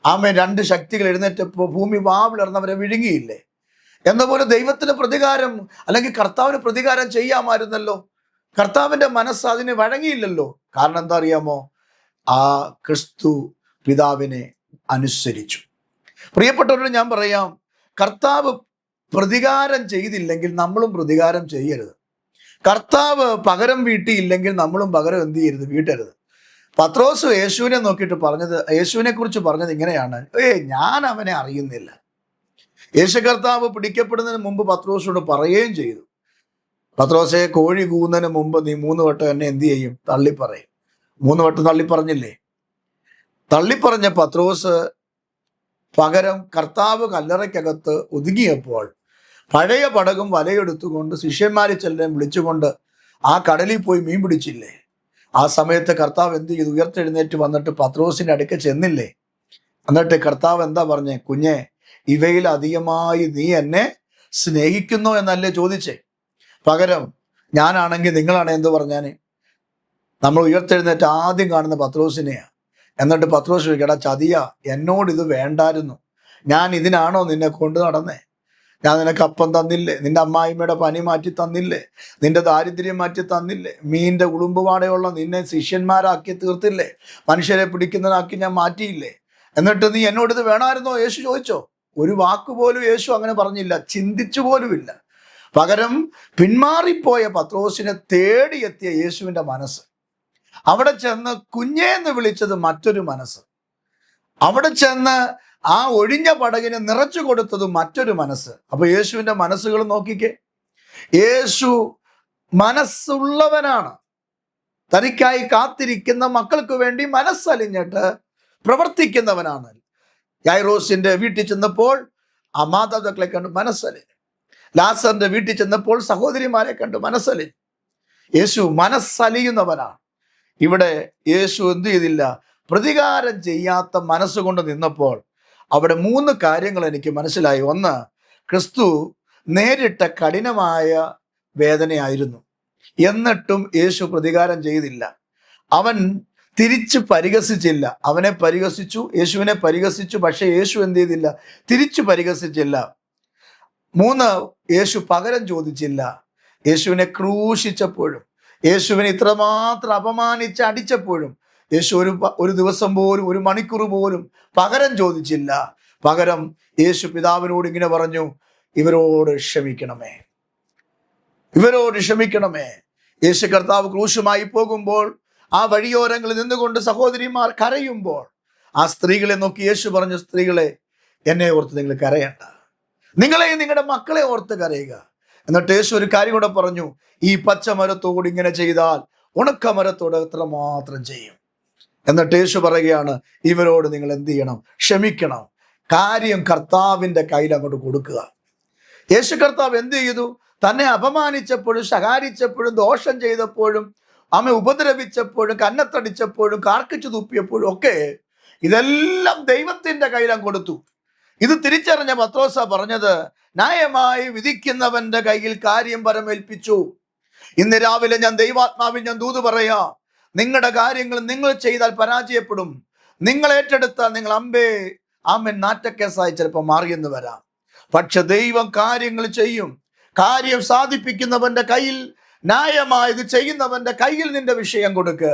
ആമേ 2 ശക്തികൾ എഴുന്നേറ്റപ്പോൾ ഭൂമി വാവിളർന്നവരെ വിഴുങ്ങിയില്ലേ? എന്നപോലെ ദൈവത്തിന് പ്രതികാരം, അല്ലെങ്കിൽ കർത്താവിന് പ്രതികാരം ചെയ്യാമായിരുന്നല്ലോ. കർത്താവിൻ്റെ മനസ്സ് അതിന് വഴങ്ങിയില്ലല്ലോ. കാരണം എന്താ അറിയാമോ? ആ ക്രിസ്തു പിതാവിനെ അനുസരിച്ചു. പ്രിയപ്പെട്ടവരോട് ഞാൻ പറയാം, കർത്താവ് പ്രതികാരം ചെയ്തില്ലെങ്കിൽ നമ്മളും പ്രതികാരം ചെയ്യരുത്. കർത്താവ് പകരം വീട്ടിയില്ലെങ്കിൽ നമ്മളും പകരം എന്ത് ചെയ്യരുത്? വീട്ടരുത്. പത്രോസ് യേശുവിനെ നോക്കിയിട്ട് പറഞ്ഞത്, യേശുവിനെ കുറിച്ച് പറഞ്ഞത് ഇങ്ങനെയാണ്, ഞാൻ അവനെ അറിയുന്നില്ല. യേശു കർത്താവ് പിടിക്കപ്പെടുന്നതിന് മുമ്പ് പത്രോസിനോട് പറയുകയും ചെയ്തു, പത്രോസെ, കോഴി കൂന്നതിന് മുമ്പ് നീ 3 വട്ടം എന്നെ എന്ത് ചെയ്യും? തള്ളിപ്പറയും. 3 വട്ടം തള്ളിപ്പറഞ്ഞില്ലേ? തള്ളിപ്പറഞ്ഞ പത്രോസ് പകരം കർത്താവ് കല്ലറയ്ക്കകത്ത് ഒതുങ്ങിയപ്പോൾ പഴയ പടകും വലയെടുത്തുകൊണ്ട് ശിഷ്യന്മാരെ ചെല്ലാൻ വിളിച്ചുകൊണ്ട് ആ കടലിൽ പോയി മീൻ പിടിച്ചില്ലേ? ആ സമയത്ത് കർത്താവ് എന്ത് ചെയ്തു? ഉയർത്തെഴുന്നേറ്റ് വന്നിട്ട് പത്രോസിന്റെ അടുക്ക ചെന്നില്ലേ? എന്നിട്ട് കർത്താവ് എന്താ പറഞ്ഞേ? കുഞ്ഞെ, ഇവയിൽ അധികമായി നീ എന്നെ സ്നേഹിക്കുന്നോ എന്നല്ലേ ചോദിച്ചേ? പകരം ഞാനാണെങ്കിൽ നിങ്ങളാണ് എന്ത് പറഞ്ഞാന്? നമ്മൾ ഉയർത്തെഴുന്നേറ്റ് ആദ്യം കാണുന്ന പത്രോസിനെയാ. എന്നിട്ട് പത്രോസ് ചോദിക്കടാ, ചതിയ, എന്നോട് ഇത് വേണ്ടായിരുന്നു. ഞാൻ ഇതിനാണോ നിന്നെ കൊണ്ട് നടന്നേ? ഞാൻ നിനക്ക് അപ്പം തന്നില്ലേ? നിന്റെ അമ്മായിമ്മയുടെ പനി മാറ്റി തന്നില്ലേ? നിന്റെ ദാരിദ്ര്യം മാറ്റി തന്നില്ലേ? മീനിന്റെ ഉളുമ്പുപാടെയുള്ള നിന്നെ ശിഷ്യന്മാരാക്കി തീർത്തില്ലേ? മനുഷ്യരെ പിടിക്കുന്നതിനാക്കി ഞാൻ മാറ്റിയില്ലേ? എന്നിട്ട് നീ എന്നോട് ഇത് വേണമായിരുന്നോ യേശു ചോദിച്ചോ? ഒരു വാക്കുപോലും യേശു അങ്ങനെ പറഞ്ഞില്ല, ചിന്തിച്ചു പോലുമില്ല. പകരം പിന്മാറിപ്പോയ പത്രോസിനെ തേടിയെത്തിയ യേശുവിൻ്റെ മനസ്സ്, അവിടെ ചെന്ന് കുഞ്ഞേ എന്ന് വിളിച്ചത് മറ്റൊരു മനസ്സ്, അവിടെ ചെന്ന് ആ ഒഴിഞ്ഞ പടകിനെ നിറച്ചു കൊടുത്തത് മറ്റൊരു മനസ്സ്. അപ്പൊ യേശുവിൻ്റെ മനസ്സുകൾ നോക്കിക്കേ. യേശു മനസ്സുള്ളവനാണ്. തനിക്കായി കാത്തിരിക്കുന്ന മക്കൾക്ക് വേണ്ടി മനസ്സലിഞ്ഞിട്ട് പ്രവർത്തിക്കുന്നവനാണ്. യായിറോസിന്റെ വീട്ടിൽ ചെന്നപ്പോൾ ആ മാതാപിതാക്കളെ കണ്ട് മനസ്സലിഞ്ഞു. ലാസറിന്റെ വീട്ടിൽ ചെന്നപ്പോൾ സഹോദരിമാരെ കണ്ട് മനസ്സലിഞ്ഞു. യേശു മനസ്സലിയുന്നവനാണ്. ഇവിടെ യേശു എന്ത് ചെയ്തില്ല? പ്രതികാരം ചെയ്യാത്ത മനസ്സുകൊണ്ട് നിന്നപ്പോൾ അവിടെ 3 കാര്യങ്ങൾ എനിക്ക് മനസ്സിലായി. ഒന്ന്, ക്രിസ്തു നേരിട്ട കഠിനമായ വേദനയായിരുന്നു. എന്നിട്ടും യേശു പ്രതികാരം ചെയ്തില്ല. അവൻ തിരിച്ചു പരിഹസിച്ചില്ല. അവനെ പരിഹസിച്ചു, യേശുവിനെ പരിഹസിച്ചു. പക്ഷെ യേശു എന്ത് ചെയ്തില്ല? തിരിച്ചു പരിഹസിച്ചില്ല. 3, യേശു പകരം ചോദിച്ചില്ല. യേശുവിനെ ക്രൂശിച്ചപ്പോഴും, യേശുവിനെ ഇത്രമാത്രം അപമാനിച്ച് അടിച്ചപ്പോഴും യേശു ഒരു ദിവസം പോലും, ഒരു മണിക്കൂർ പോലും പകരം ചോദിച്ചില്ല. പകരം യേശു പിതാവിനോട് ഇങ്ങനെ പറഞ്ഞു, ഇവരോട് ക്ഷമിക്കണമേ, ഇവരോട് ക്ഷമിക്കണമേ. യേശു കർത്താവ് ക്രൂശുമായി പോകുമ്പോൾ ആ വഴിയോരങ്ങളിൽ നിന്നുകൊണ്ട് സഹോദരിമാർ കരയുമ്പോൾ ആ സ്ത്രീകളെ നോക്കി യേശു പറഞ്ഞു, സ്ത്രീകളെ, എന്നെ ഓർത്ത് നിങ്ങൾ കരയണ്ട, നിങ്ങളെയും നിങ്ങളുടെ മക്കളെ ഓർത്ത് കരയുക. എന്നിട്ട് യേശു ഒരു കാര്യം കൂടെ പറഞ്ഞു, ഈ പച്ചമരത്തോട് ഇങ്ങനെ ചെയ്താൽ ഉണക്കമരത്തോട് എത്രമാത്രം ചെയ്യും. എന്നിട്ട് യേശു പറയുകയാണ്, ഇവരോട് നിങ്ങൾ എന്ത് ചെയ്യണം? ക്ഷമിക്കണം. കാര്യം കർത്താവിൻ്റെ കയ്യിൽ അങ്ങോട്ട് കൊടുക്കുക. യേശു കർത്താവ് എന്ത് ചെയ്തു? തന്നെ അപമാനിച്ചപ്പോഴും, ശകാരിച്ചപ്പോഴും, ദോഷം ചെയ്തപ്പോഴും, അമ്മ ഉപദ്രവിച്ചപ്പോഴും, കന്നത്തടിച്ചപ്പോഴും, കാർക്കിച്ചു തുപ്പിയപ്പോഴും ഒക്കെ ഇതെല്ലാം ദൈവത്തിന്റെ കയ്യിലും കൊടുത്തു. ഇത് തിരിച്ചറിഞ്ഞ പത്രോസ പറഞ്ഞത്, ന്യായമായി വിധിക്കുന്നവന്റെ കയ്യിൽ കാര്യം പരമേൽപ്പിച്ചു. ഇന്ന് രാവിലെ ഞാൻ ദൈവാത്മാവിൽ ഞാൻ ദൂത് പറയാ, നിങ്ങളുടെ കാര്യങ്ങൾ നിങ്ങൾ ചെയ്താൽ പരാജയപ്പെടും. നിങ്ങൾ ഏറ്റെടുത്താൽ നിങ്ങൾ ആമേൻ നാറ്റക്കേസായി ചിലപ്പോൾ മാറിയെന്ന് വരാം. പക്ഷെ ദൈവം കാര്യങ്ങൾ ചെയ്യും. കാര്യം സാധിപ്പിക്കുന്നവന്റെ കയ്യിൽ, ന്യായമായത് ചെയ്യുന്നവന്റെ കയ്യിൽ നിന്റെ വിഷയം കൊടുക്ക്.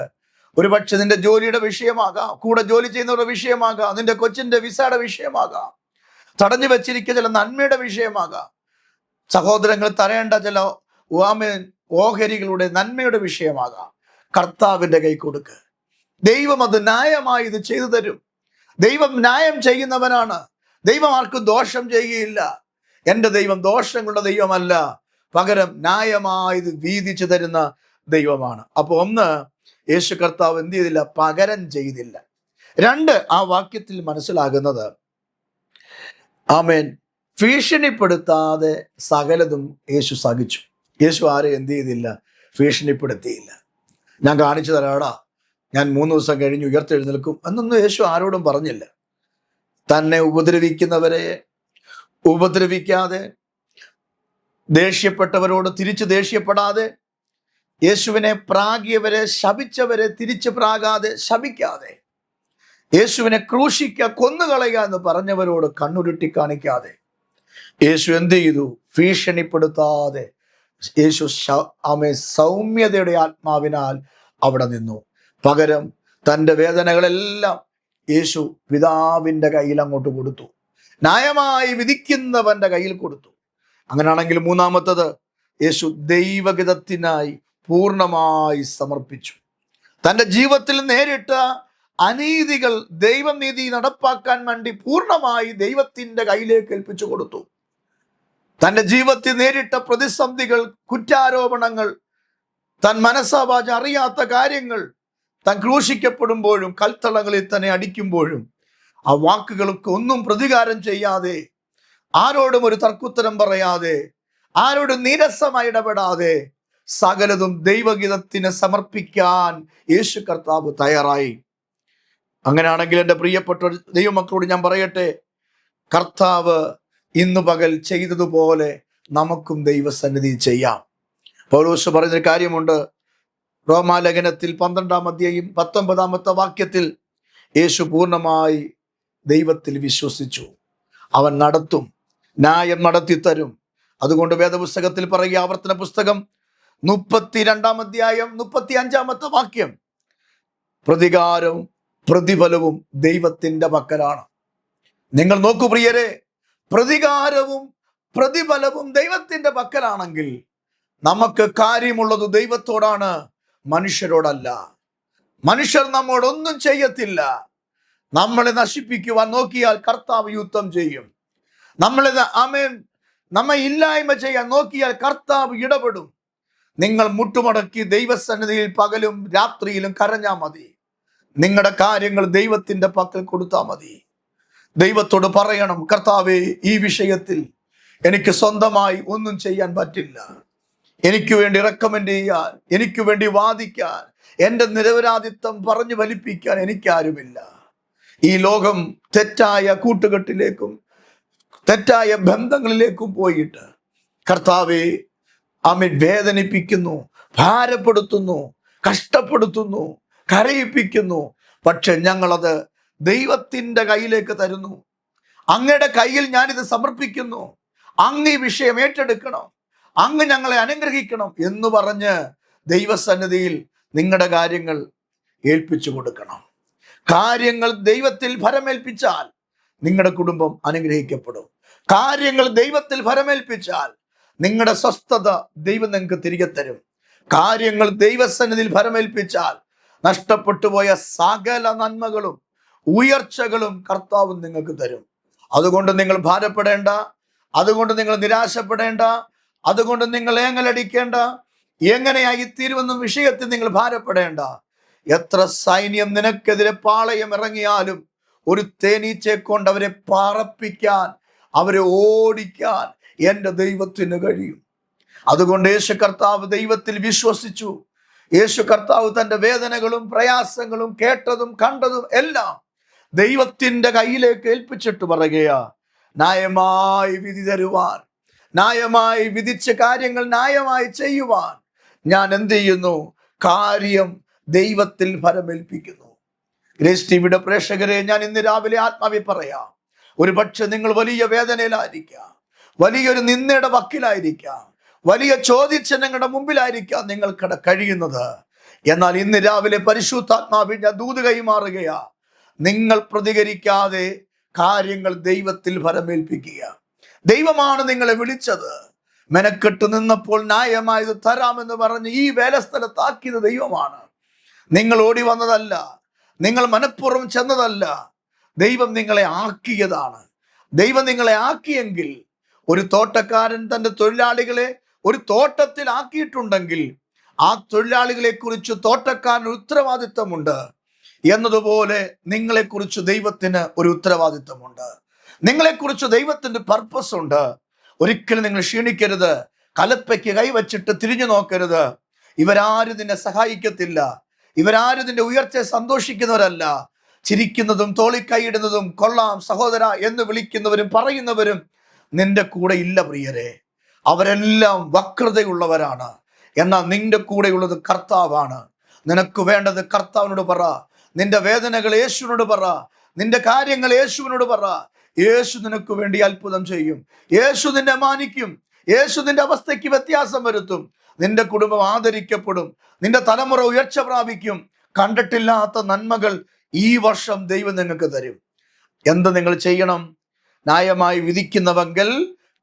ഒരുപക്ഷെ നിന്റെ ജോലിയുടെ വിഷയമാകാം, കൂടെ ജോലി ചെയ്യുന്നവരുടെ വിഷയമാകാം, നിന്റെ കൊച്ചിന്റെ വിസയുടെ വിഷയമാകാം, തടഞ്ഞു വെച്ചിരിക്കുന്ന ചില നന്മയുടെ വിഷയമാകാം, സഹോദരങ്ങൾ തരേണ്ട ചില ഓഹരികളുടെ നന്മയുടെ വിഷയമാകാം. കർത്താവിന്റെ കൈ കൊടുക്ക്. ദൈവം അത് ന്യായമായി ഇത് ചെയ്തു തരും. ദൈവം ന്യായം ചെയ്യുന്നവനാണ്. ദൈവം ആർക്കും ദോഷം ചെയ്യുകയില്ല. എൻ്റെ ദൈവം ദോഷങ്ങളുടെ ദൈവമല്ല, പകരം ന്യായമായത് വീതിച്ചു തരുന്ന ദൈവമാണ്. അപ്പൊ ഒന്ന്, യേശു കർത്താവ് എന്ത് ചെയ്തില്ല? പകരം ചെയ്തില്ല. 2, ആ വാക്യത്തിൽ മനസ്സിലാകുന്നത്, ആമേൻ, ഭീഷണിപ്പെടുത്താതെ സകലതും യേശു സഹിച്ചു. യേശു ആരെ എന്ത് ചെയ്തില്ല? ഭീഷണിപ്പെടുത്തിയില്ല. ഞാൻ കാണിച്ചു തരാടാ, ഞാൻ 3 ദിവസം കഴിഞ്ഞ് ഉയർത്തെഴുന്നേൽക്കും എന്നൊന്നും യേശു ആരോടും പറഞ്ഞില്ല. തന്നെ ഉപദ്രവിക്കുന്നവരെ ഉപദ്രവിക്കാതെ, ദേഷ്യപ്പെട്ടവരോട് തിരിച്ചു ദേഷ്യപ്പെടാതെ, യേശുവിനെ പ്രാഗിയവരെ, ശപിച്ചവരെ തിരിച്ചു പ്രാകാതെ ശപിക്കാതെ, യേശുവിനെ കൊന്നുകളയുക എന്ന് പറഞ്ഞവരോട് കണ്ണുരുട്ടി കാണിക്കാതെ, യേശു എന്ത് ചെയ്തു? ഭീഷണിപ്പെടുത്താതെ യേശു സൗമ്യതയുടെ ആത്മാവിനാൽ അവിടെ നിന്നു. പകരം തൻ്റെ വേദനകളെല്ലാം യേശു പിതാവിൻ്റെ കയ്യിൽ അങ്ങോട്ട് കൊടുത്തു. ന്യായമായി വിധിക്കുന്നവന്റെ കയ്യിൽ കൊടുത്തു. അങ്ങനെയാണെങ്കിൽ 3-മത്തത്, യേശു ദൈവഗിതത്തിനായി പൂർണ്ണമായി സമർപ്പിച്ചു. തൻ്റെ ജീവിതത്തിൽ നേരിട്ട അനീതികൾ ദൈവം നീതി നടപ്പാക്കാൻ വേണ്ടി പൂർണ്ണമായി ദൈവത്തിൻ്റെ കയ്യിലേക്ക് ഏൽപ്പിച്ചു കൊടുത്തു. തൻ്റെ ജീവിതത്തിൽ നേരിട്ട പ്രതിസന്ധികൾ, കുറ്റാരോപണങ്ങൾ, താൻ മനസ്സാവാച അറിയാത്ത കാര്യങ്ങൾ, താൻ ക്രൂശിക്കപ്പെടുമ്പോഴും കൽത്തളങ്ങളിൽ തന്നെ അടിക്കുമ്പോഴും ആ വാക്കുകൾക്ക് ഒന്നും പ്രതികാരം ചെയ്യാതെ, ആരോടും ഒരു തർക്കുത്തരം പറയാതെ, ആരോടും നീരസമായി ഇടപെടാതെ സകലതും ദൈവഗീതത്തിന് സമർപ്പിക്കാൻ യേശു കർത്താവ് തയ്യാറായി. അങ്ങനെയാണെങ്കിൽ എൻ്റെ പ്രിയപ്പെട്ട ദൈവമക്കളോട് ഞാൻ പറയട്ടെ, കർത്താവ് ഇന്നു പകൽ ചെയ്തതുപോലെ നമുക്കും ദൈവസന്നിധി ചെയ്യാം. പൗലോസ് പറയുന്നൊരു കാര്യമുണ്ട്. റോമാലേഖനത്തിൽ 12-ാം അധ്യായം 19-ാമത്തെ വാക്യത്തിൽ, യേശു പൂർണ്ണമായി ദൈവത്തിൽ വിശ്വസിച്ചു. അവൻ നടത്തും, ന്യായം നടത്തി തരും. അതുകൊണ്ട് വേദപുസ്തകത്തിൽ പറയുക, ആവർത്തന പുസ്തകം 32-ാം അധ്യായം 35-ാമത്തെ വാക്യം, പ്രതികാരം പ്രതിഫലവും ദൈവത്തിന്റെ പക്കലാണ്. നിങ്ങൾ നോക്കൂ പ്രിയരെ, പ്രതികാരവും പ്രതിഫലവും ദൈവത്തിന്റെ പക്കലാണെങ്കിൽ നമുക്ക് കാര്യമുള്ളത് ദൈവത്തോടാണ്, മനുഷ്യരോടല്ല. മനുഷ്യർ നമ്മോടൊന്നും ചെയ്യത്തില്ല. നമ്മളെ നശിപ്പിക്കുവാൻ നോക്കിയാൽ കർത്താവ് യുദ്ധം ചെയ്യും. നമ്മെ ഇല്ലായ്മ ചെയ്യാൻ നോക്കിയാൽ കർത്താവ് ഇടപെടും. നിങ്ങൾ മുട്ടുമടക്കി ദൈവസന്നിധിയിൽ പകലും രാത്രിയിലും കരഞ്ഞാൽ മതി. നിങ്ങളുടെ കാര്യങ്ങൾ ദൈവത്തിന്റെ പക്കൽ കൊടുത്താൽ മതി. ദൈവത്തോട് പറയണം, കർത്താവേ, ഈ വിഷയത്തിൽ എനിക്ക് സ്വന്തമായി ഒന്നും ചെയ്യാൻ പറ്റില്ല. എനിക്ക് വേണ്ടി റെക്കമെൻഡ് ചെയ്യാൻ, എനിക്ക് വേണ്ടി വാദിക്കാൻ, എൻ്റെ നിരപരാധിത്വം പറഞ്ഞു വലിപ്പിക്കാൻ എനിക്കാരുമില്ല. ഈ ലോകം തെറ്റായ കൂട്ടുകെട്ടിലേക്കും തെറ്റായ ബന്ധങ്ങളിലേക്കും പോയിട്ട് കർത്താവെ വേദനിപ്പിക്കുന്നു, ഭാരപ്പെടുത്തുന്നു, കഷ്ടപ്പെടുത്തുന്നു, കരയിപ്പിക്കുന്നു. പക്ഷെ ഞങ്ങളത് ദൈവത്തിന്റെ കയ്യിലേക്ക് തരുന്നു. അങ്ങയുടെ കയ്യിൽ ഞാനിത് സമർപ്പിക്കുന്നു. അങ്ങ് ഈ വിഷയം ഏറ്റെടുക്കണം, അങ്ങ് ഞങ്ങളെ അനുഗ്രഹിക്കണം എന്ന് പറഞ്ഞ് ദൈവസന്നിധിയിൽ നിങ്ങളുടെ കാര്യങ്ങൾ ഏൽപ്പിച്ചു കൊടുക്കണം. കാര്യങ്ങൾ ദൈവത്തിൽ ഫലമേൽപ്പിച്ചാൽ നിങ്ങളുടെ കുടുംബം അനുഗ്രഹിക്കപ്പെടും. കാര്യങ്ങൾ ദൈവത്തിൽ ഫലമേൽപ്പിച്ചാൽ നിങ്ങളുടെ സ്വസ്ഥത ദൈവം നിങ്ങൾക്ക് തിരികെ തരും. കാര്യങ്ങൾ ദൈവസന്നിധിയിൽ ഫലമേൽപ്പിച്ചാൽ നഷ്ടപ്പെട്ടു പോയ സകല നന്മകളും ഉയർച്ചകളും കർത്താവ് നിങ്ങൾക്ക് തരും. അതുകൊണ്ട് നിങ്ങൾ ഭാരപ്പെടേണ്ട, അതുകൊണ്ട് നിങ്ങൾ നിരാശപ്പെടേണ്ട, അതുകൊണ്ട് നിങ്ങൾ ഏങ്ങലടിക്കേണ്ട. എങ്ങനെയായി തീരുമെന്ന വിഷയത്തിൽ നിങ്ങൾ ഭാരപ്പെടേണ്ട. എത്ര സൈന്യം നിനക്കെതിരെ പാളയം ഇറങ്ങിയാലും ഒരു തേനീച്ചയെ കൊണ്ട് അവരെ പറപ്പിക്കാൻ, അവരെ ഓടിക്കാൻ എൻ്റെ ദൈവത്തിന് കഴിയും. അതുകൊണ്ട് യേശു കർത്താവ് ദൈവത്തിൽ വിശ്വസിച്ചു. യേശു കർത്താവ് തൻ്റെ വേദനകളും പ്രയാസങ്ങളും കേട്ടതും കണ്ടതും എല്ലാം ദൈവത്തിന്റെ കയ്യിലേക്ക് ഏൽപ്പിച്ചിട്ട് പറയുകയാ, ന്യായമായി വിധി തരുവാൻ, ന്യായമായി വിധിച്ച കാര്യങ്ങൾ ന്യായമായി ചെയ്യുവാൻ ഞാൻ എന്ത് ചെയ്യുന്നു? കാര്യം ദൈവത്തിൽ ഫലമേൽപ്പിക്കുന്നു. ഗ്രേസ് ടിവിയുടെ പ്രേക്ഷകരെ, ഞാൻ ഇന്ന് രാവിലെ ആത്മാവി പറയാം, ഒരു പക്ഷെ നിങ്ങൾ വലിയ വേദനയിലായിരിക്കാം, വലിയൊരു നിന്ദയുടെ വക്കിലായിരിക്കാം, വലിയ ചോദ്യചിഹ്നങ്ങളുടെ മുമ്പിലായിരിക്കാം നിങ്ങൾ കഴിയുന്നത്. എന്നാൽ ഇന്ന് രാവിലെ പരിശുദ്ധാത്മാവിൽ ഞാൻ ദൂത് കൈമാറുകയാ, നിങ്ങൾ പ്രതികരിക്കാതെ കാര്യങ്ങൾ ദൈവത്തിൽ ഫലമേൽപ്പിക്കുക. ദൈവമാണ് നിങ്ങളെ വിളിച്ചത്. മെനക്കെട്ട് നിന്നപ്പോൾ ന്യായമായത് തരാമെന്ന് പറഞ്ഞ് ഈ വേലസ്ഥലത്താക്കിയത് ദൈവമാണ്. നിങ്ങൾ ഓടി വന്നതല്ല, നിങ്ങൾ മനഃപൂർവ്വം ചെന്നതല്ല. ദൈവം നിങ്ങളെ ആക്കിയതാണ്. ദൈവം നിങ്ങളെ ആക്കിയെങ്കിൽ, ഒരു തോട്ടക്കാരൻ തൻ്റെ തൊഴിലാളികളെ ഒരു തോട്ടത്തിൽ ആക്കിയിട്ടുണ്ടെങ്കിൽ ആ തൊഴിലാളികളെ കുറിച്ച് തോട്ടക്കാരന് ഉത്തരവാദിത്വമുണ്ട്. എന്നതുപോലെ നിങ്ങളെക്കുറിച്ച് ദൈവത്തിന് ഒരു ഉത്തരവാദിത്വമുണ്ട്. നിങ്ങളെക്കുറിച്ച് ദൈവത്തിന്റെ പർപ്പസ് ഉണ്ട്. ഒരിക്കലും നിങ്ങൾ ക്ഷീണിക്കരുത്. കലപ്പയ്ക്ക് കൈവച്ചിട്ട് തിരിഞ്ഞു നോക്കരുത്. ഇവരാരും നിന്നെ സഹായിക്കത്തില്ല. ഇവരാരും നിന്റെ ഉയർച്ചയെ സന്തോഷിക്കുന്നവരല്ല. ചിരിക്കുന്നതും തോളിക്കൈയിടുന്നതും കൊള്ളാം സഹോദര എന്ന് വിളിക്കുന്നവരും പറയുന്നവരും നിന്റെ കൂടെ ഇല്ല പ്രിയരെ. അവരെല്ലാം വക്രതയുള്ളവരാണ്. എന്നാൽ നിന്റെ കൂടെയുള്ളത് കർത്താവാണ്. നിനക്ക് വേണ്ടത് കർത്താവിനോട് പറ. നിന്റെ വേദനകൾ യേശുവിനോട് പറ. നിന്റെ കാര്യങ്ങൾ യേശുവിനോട് പറ. യേശു നിനക്ക് വേണ്ടി അത്ഭുതം ചെയ്യും. യേശു നിന്നെ മാനിക്കും. യേശു നിന്റെ അവസ്ഥയ്ക്ക് വ്യത്യാസം വരുത്തും. നിന്റെ കുടുംബം ആദരിക്കപ്പെടും. നിന്റെ തലമുറ ഉയർച്ച പ്രാപിക്കും. കണ്ടിട്ടില്ലാത്ത നന്മകൾ ഈ വർഷം ദൈവം നിങ്ങൾക്ക് തരും. എന്ത് നിങ്ങൾ ചെയ്യണം? ന്യായമായി വിധിക്കുന്നവെങ്കിൽ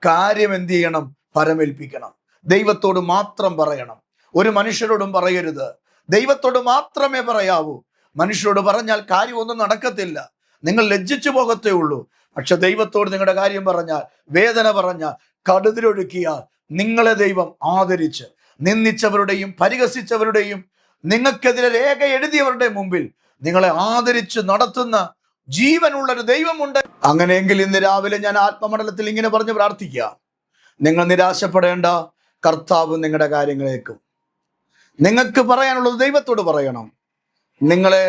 കാര്യം എന്ത് ചെയ്യണം? ഫലമേൽപ്പിക്കണം. ദൈവത്തോട് മാത്രം പറയണം. ഒരു മനുഷ്യരോടും പറയരുത്. ദൈവത്തോട് മാത്രമേ പറയാവൂ. മനുഷ്യരോട് പറഞ്ഞാൽ കാര്യമൊന്നും നടക്കത്തില്ല. നിങ്ങൾ ലജ്ജിച്ചു പോകത്തേ ഉള്ളൂ. പക്ഷെ ദൈവത്തോട് നിങ്ങളുടെ കാര്യം പറഞ്ഞാൽ, വേദന പറഞ്ഞാൽ, കടുതിരൊഴുക്കിയാൽ നിങ്ങളെ ദൈവം ആദരിച്ച്, നിന്ദിച്ചവരുടെയും പരിഹസിച്ചവരുടെയും നിങ്ങൾക്കെതിരെ രേഖ എഴുതിയവരുടെ മുമ്പിൽ നിങ്ങളെ ആദരിച്ച് നടത്തുന്ന ജീവനുള്ളൊരു ദൈവമുണ്ട്. അങ്ങനെയെങ്കിൽ ഇന്ന് രാവിലെ ഞാൻ ആത്മമണ്ഡലത്തിൽ ഇങ്ങനെ പറഞ്ഞ് പ്രാർത്ഥിക്കാം, നിങ്ങൾ നിരാശപ്പെടേണ്ട. കർത്താവ് നിങ്ങളുടെ കാര്യങ്ങളേക്കും. നിങ്ങൾക്ക് പറയാനുള്ളത് ദൈവത്തോട് പറയണം. നിങ്ങളെ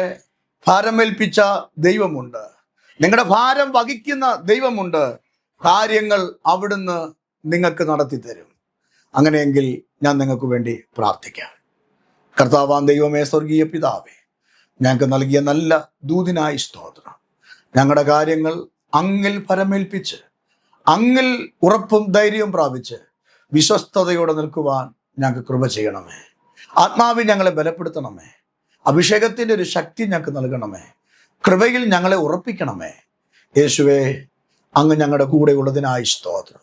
ഭാരമേൽപ്പിച്ച ദൈവമുണ്ട്. നിങ്ങളുടെ ഭാരം വഹിക്കുന്ന ദൈവമുണ്ട്. കാര്യങ്ങൾ അവിടുന്ന് നിങ്ങൾക്ക് നടത്തി തരും. അങ്ങനെയെങ്കിൽ ഞാൻ നിങ്ങൾക്ക് വേണ്ടി പ്രാർത്ഥിക്കാം. കർത്താവാം ദൈവമേ, സ്വർഗീയ പിതാവേ, ഞങ്ങൾക്ക് നൽകിയ നല്ല ദൂതിനായി സ്തോത്രം. ഞങ്ങളുടെ കാര്യങ്ങൾ അങ്ങിൽ പരമേൽപ്പിച്ച്, അങ്ങിൽ ഉറപ്പും ധൈര്യവും പ്രാപിച്ച് വിശ്വസ്തയോടെ നിൽക്കുവാൻ ഞങ്ങൾക്ക് കൃപ ചെയ്യണമേ. ആത്മാവിൽ ഞങ്ങളെ ബലപ്പെടുത്തണമേ. അഭിഷേകത്തിൻ്റെ ഒരു ശക്തി ഞങ്ങൾക്ക് നൽകണമേ. കൃപയിൽ ഞങ്ങളെ ഉറപ്പിക്കണമേ. യേശുവേ, അങ്ങ് ഞങ്ങളുടെ കൂടെ ഉള്ളതിനായി സ്തോത്രം.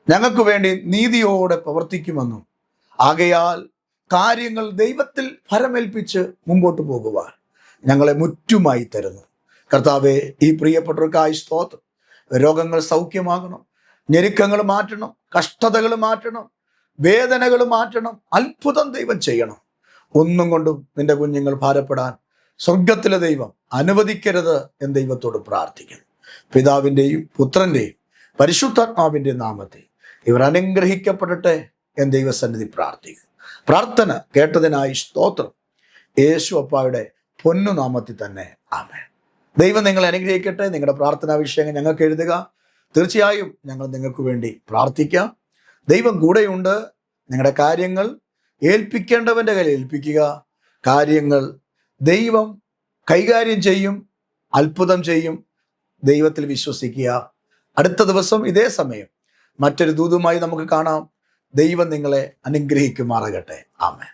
ഞങ്ങൾക്ക് വേണ്ടി നീതിയോടെ പ്രവർത്തിക്കുമെന്നും ആകയാൽ കാര്യങ്ങൾ ദൈവത്തിൽ ഫലമേൽപ്പിച്ച് മുമ്പോട്ട് പോകുവാൻ ഞങ്ങളെ മുറ്റുമായി തരുന്നു. കർത്താവെ, ഈ പ്രിയപ്പെട്ടവർക്കായി സ്തോത്രം. രോഗങ്ങൾ സൗഖ്യമാകണം, ഞെരുക്കങ്ങൾ മാറ്റണം, കഷ്ടതകൾ മാറ്റണം, വേദനകൾ മാറ്റണം, അത്ഭുതം ദൈവം ചെയ്യണം. ഒന്നും കൊണ്ടും നിന്റെ കുഞ്ഞുങ്ങൾ ഭാരപ്പെടാൻ സ്വർഗത്തിലെ ദൈവം അനുവദിക്കരുത് എന്ന് ദൈവത്തോട് പ്രാർത്ഥിക്കുന്നു. പിതാവിൻ്റെയും പുത്രൻ്റെയും പരിശുദ്ധാത്മാവിൻ്റെ നാമത്തിൽ ഇവർ അനുഗ്രഹിക്കപ്പെടട്ടെ എന്ന് ദൈവസന്നിധി പ്രാർത്ഥിക്കുന്നു. പ്രാർത്ഥന കേട്ടതിനായി സ്തോത്രം. യേശു അപ്പായുടെ പൊന്നുനാമത്തിൽ തന്നെ ആമേൻ. ദൈവം നിങ്ങളെ അനുഗ്രഹിക്കട്ടെ. നിങ്ങളുടെ പ്രാർത്ഥനാ വിഷയങ്ങൾ ഞങ്ങൾക്ക് എഴുതുക. തീർച്ചയായും ഞങ്ങൾ നിങ്ങൾക്ക് വേണ്ടി പ്രാർത്ഥിക്കാം. ദൈവം കൂടെയുണ്ട്. നിങ്ങളുടെ കാര്യങ്ങൾ ഏൽപ്പിക്കേണ്ടവൻ്റെ കയ്യിൽ ഏൽപ്പിക്കുക. കാര്യങ്ങൾ ദൈവം കൈകാര്യം ചെയ്യും, അത്ഭുതം ചെയ്യും. ദൈവത്തിൽ വിശ്വസിക്കുക. അടുത്ത ദിവസം ഇതേ സമയം മറ്റൊരു ദൂതുമായി നമുക്ക് കാണാം. ദൈവം നിങ്ങളെ അനുഗ്രഹിക്കുമാറാകട്ടെ. ആമേൻ.